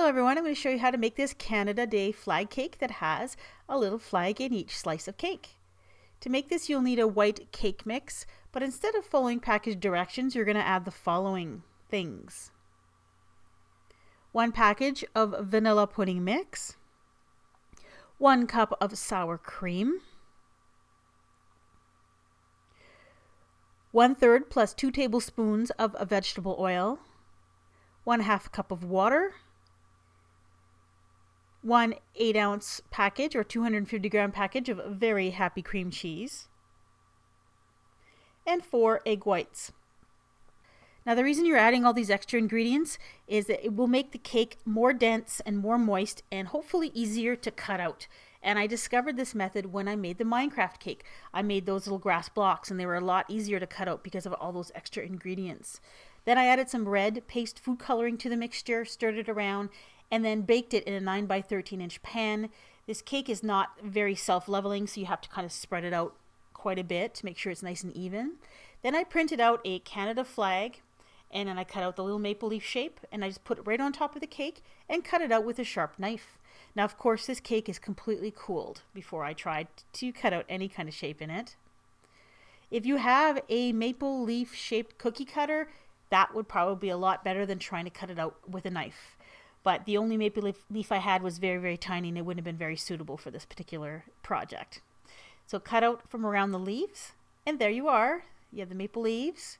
Hello everyone, I'm going to show you how to make this Canada Day flag cake that has a little flag in each slice of cake. To make this you'll need a white cake mix, but instead of following package directions you're going to add the following things. 1 package of vanilla pudding mix, 1 cup of sour cream, 1/3 plus 2 tablespoons of vegetable oil, 1/2 cup of water, 1 8-ounce package or 250-gram package of very happy cream cheese, and 4 egg whites. Now the reason you're adding all these extra ingredients is that it will make the cake more dense and more moist and hopefully easier to cut out. And I discovered this method when I made the Minecraft cake. I made those little grass blocks and they were a lot easier to cut out because of all those extra ingredients. Then I added some red paste food coloring to the mixture, stirred it around, and then baked it in a 9 by 13 inch pan. This cake is not very self-leveling, so you have to kind of spread it out quite a bit to make sure it's nice and even. Then I printed out a Canada flag, and then I cut out the little maple leaf shape, and I just put it right on top of the cake and cut it out with a sharp knife. Now of course this cake is completely cooled before I tried to cut out any kind of shape in it. If you have a maple leaf shaped cookie cutter, that would probably be a lot better than trying to cut it out with a knife. But the only maple leaf I had was very, very tiny and it wouldn't have been very suitable for this particular project. So cut out from around the leaves, and there you are. You have the maple leaves.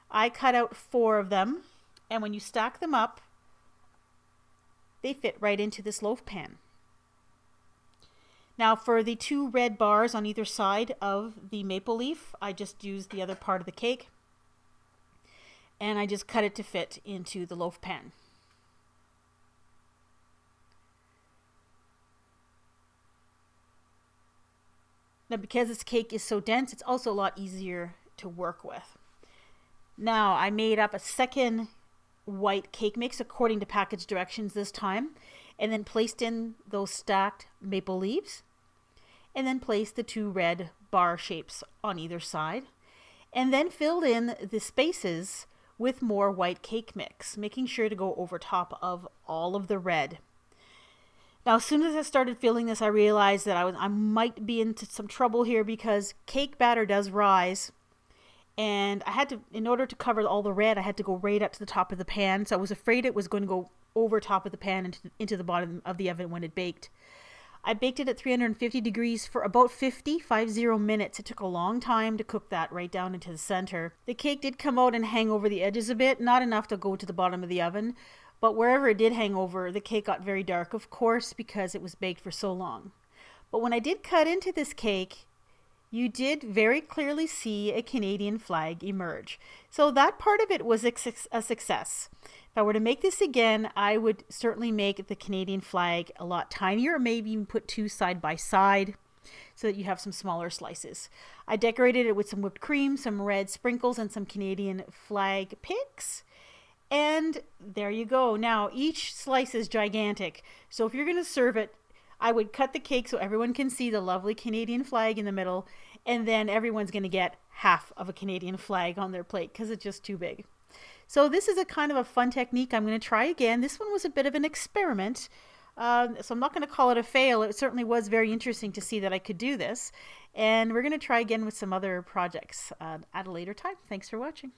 I cut out 4 of them, and when you stack them up, they fit right into this loaf pan. Now for the 2 red bars on either side of the maple leaf, I just used the other part of the cake, and I just cut it to fit into the loaf pan. Now because this cake is so dense, it's also a lot easier to work with. Now I made up a second white cake mix according to package directions this time, and then placed in those stacked maple leaves, and then placed the 2 red bar shapes on either side, and then filled in the spaces with more white cake mix, making sure to go over top of all of the red. Now, as soon as I started feeling this, I realized that I might be into some trouble here because cake batter does rise. And I had to, in order to cover all the red, I had to go right up to the top of the pan. So I was afraid it was going to go over top of the pan into the bottom of the oven when it baked. I baked it at 350 degrees for about 50 minutes. It took a long time to cook that right down into the center. The cake did come out and hang over the edges a bit, not enough to go to the bottom of the oven. But wherever it did hang over, the cake got very dark, of course, because it was baked for so long. But when I did cut into this cake, you did very clearly see a Canadian flag emerge. So that part of it was a success. If I were to make this again, I would certainly make the Canadian flag a lot tinier, or maybe even put 2 side by side so that you have some smaller slices. I decorated it with some whipped cream, some red sprinkles, and some Canadian flag picks. And there you go. Now each slice is gigantic, so if you're going to serve it, I would cut the cake so everyone can see the lovely Canadian flag in the middle, and then everyone's going to get half of a Canadian flag on their plate because it's just too big. So this is a kind of a fun technique. I'm going to try again. This one was a bit of an experiment, so I'm not going to call it a fail. It certainly was very interesting to see that I could do this, and we're going to try again with some other projects at a later time. Thanks for watching.